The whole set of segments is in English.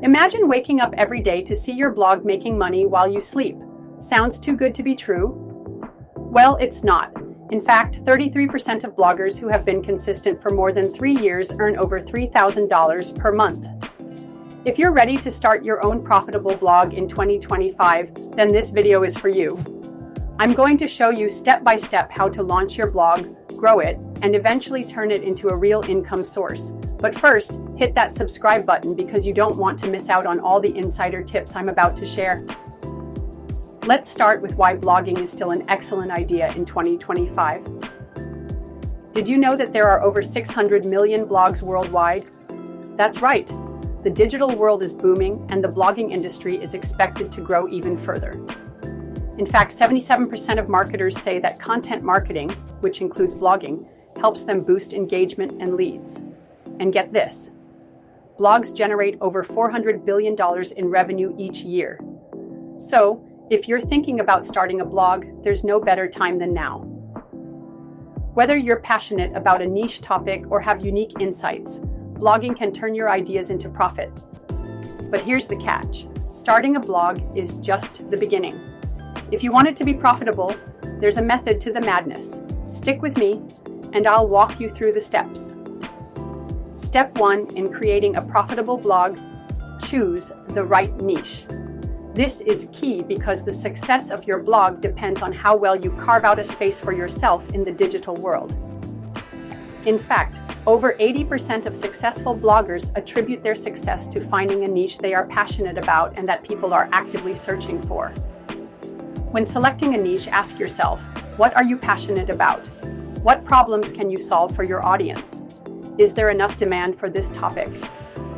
Imagine waking up every day to see your blog making money while you sleep. Sounds too good to be true? Well, it's not. In fact, 33% of bloggers who have been consistent for more than 3 years earn over $3,000 per month. If you're ready to start your own profitable blog in 2025, then this video is for you. I'm going to show you step-by-step how to launch your blog, grow it, and eventually turn it into a real income source. But first, hit that subscribe button because you don't want to miss out on all the insider tips I'm about to share. Let's start with why blogging is still an excellent idea in 2025. Did you know that there are over 600 million blogs worldwide? That's right. The digital world is booming, and the blogging industry is expected to grow even further. In fact, 77% of marketers say that content marketing, which includes blogging, helps them boost engagement and leads. And get this, blogs generate over $400 billion in revenue each year. So, if you're thinking about starting a blog, there's no better time than now. Whether you're passionate about a niche topic or have unique insights, blogging can turn your ideas into profit. But here's the catch. Starting a blog is just the beginning. If you want it to be profitable, there's a method to the madness. Stick with me, and I'll walk you through the steps. Step 1 in creating a profitable blog, choose the right niche. This is key because the success of your blog depends on how well you carve out a space for yourself in the digital world. In fact, over 80% of successful bloggers attribute their success to finding a niche they are passionate about and that people are actively searching for. When selecting a niche, ask yourself, what are you passionate about? What problems can you solve for your audience? Is there enough demand for this topic?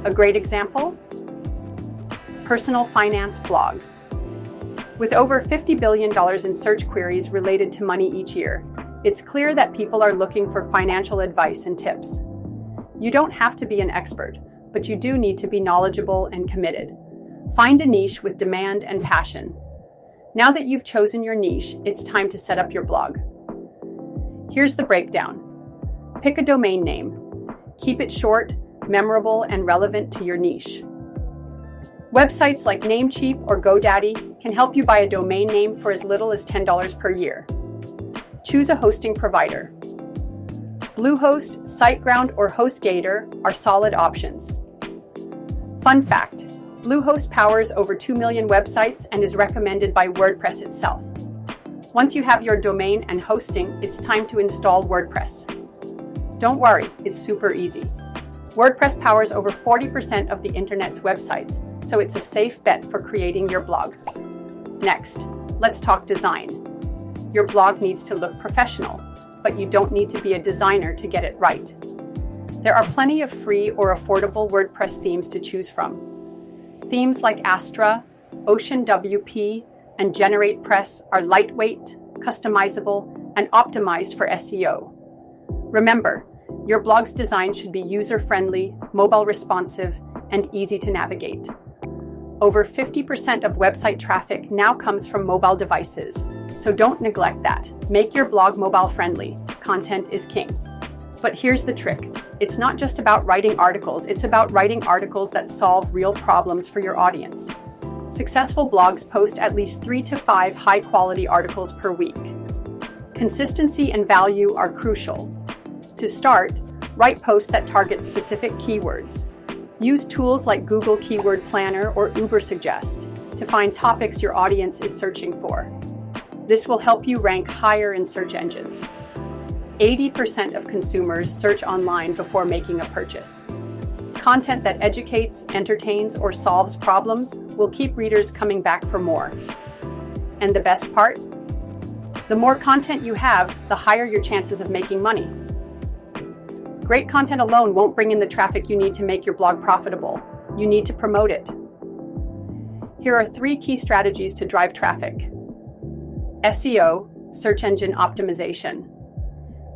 A great example? Personal finance blogs. With over $50 billion in search queries related to money each year, it's clear that people are looking for financial advice and tips. You don't have to be an expert, but you do need to be knowledgeable and committed. Find a niche with demand and passion. Now that you've chosen your niche, it's time to set up your blog. Here's the breakdown. Pick a domain name. Keep it short, memorable, and relevant to your niche. Websites like Namecheap or GoDaddy can help you buy a domain name for as little as $10 per year. Choose a hosting provider. Bluehost, SiteGround, or HostGator are solid options. Fun fact, Bluehost powers over 2 million websites and is recommended by WordPress itself. Once you have your domain and hosting, it's time to install WordPress. Don't worry, it's super easy. WordPress powers over 40% of the internet's websites, so it's a safe bet for creating your blog. Next, let's talk design. Your blog needs to look professional, but you don't need to be a designer to get it right. There are plenty of free or affordable WordPress themes to choose from. Themes like Astra, Ocean WP, and GeneratePress are lightweight, customizable, and optimized for SEO. Remember, your blog's design should be user-friendly, mobile responsive, and easy to navigate. Over 50% of website traffic now comes from mobile devices, so don't neglect that. Make your blog mobile-friendly. Content is king. But here's the trick. It's not just about writing articles, it's about writing articles that solve real problems for your audience. Successful blogs post at least 3 to 5 high-quality articles per week. Consistency and value are crucial. To start, write posts that target specific keywords. Use tools like Google Keyword Planner or Ubersuggest to find topics your audience is searching for. This will help you rank higher in search engines. 80% of consumers search online before making a purchase. Content that educates, entertains, or solves problems will keep readers coming back for more. And the best part? The more content you have, the higher your chances of making money. Great content alone won't bring in the traffic you need to make your blog profitable. You need to promote it. Here are 3 key strategies to drive traffic. SEO, search engine optimization.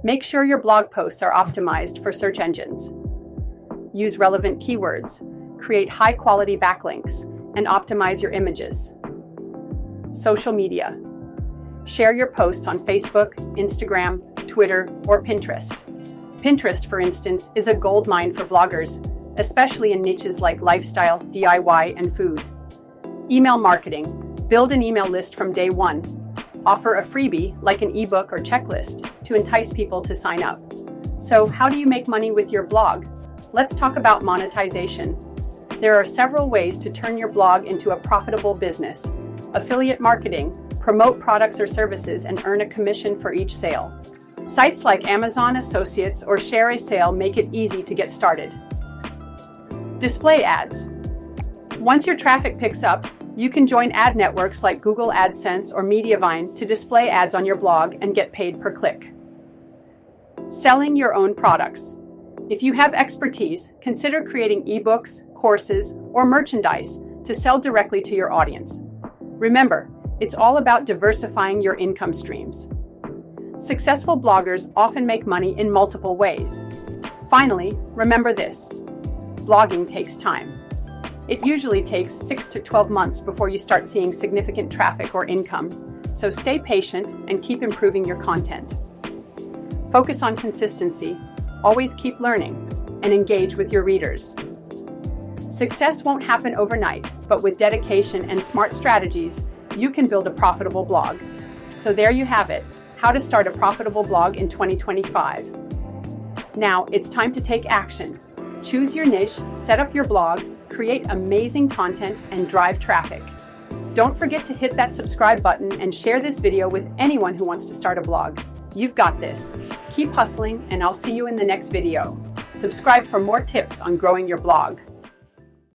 Make sure your blog posts are optimized for search engines. Use relevant keywords, create high-quality backlinks, and optimize your images. Social media. Share your posts on Facebook, Instagram, Twitter, or Pinterest. Pinterest, for instance, is a goldmine for bloggers. especially in niches like lifestyle, DIY, and food. Email marketing. Build an email list from day one. Offer a freebie, like an ebook or checklist, to entice people to sign up. So, how do you make money with your blog? Let's talk about monetization. There are several ways to turn your blog into a profitable business. Affiliate marketing. Promote products or services and earn a commission for each sale. Sites like Amazon Associates or Share a Sale make it easy to get started. Display ads. Once your traffic picks up, you can join ad networks like Google AdSense or Mediavine to display ads on your blog and get paid per click. Selling your own products. If you have expertise, consider creating ebooks, courses, or merchandise to sell directly to your audience. Remember, it's all about diversifying your income streams. Successful bloggers often make money in multiple ways. Finally, remember this: blogging takes time. It usually takes 6 to 12 months before you start seeing significant traffic or income, so stay patient and keep improving your content. Focus on consistency, always keep learning, and engage with your readers. Success won't happen overnight, but with dedication and smart strategies, you can build a profitable blog. So there you have it, how to start a profitable blog in 2025. Now it's time to take action. Choose your niche, set up your blog, create amazing content, and drive traffic. Don't forget to hit that subscribe button and share this video with anyone who wants to start a blog. You've got this. Keep hustling, and I'll see you in the next video. Subscribe for more tips on growing your blog.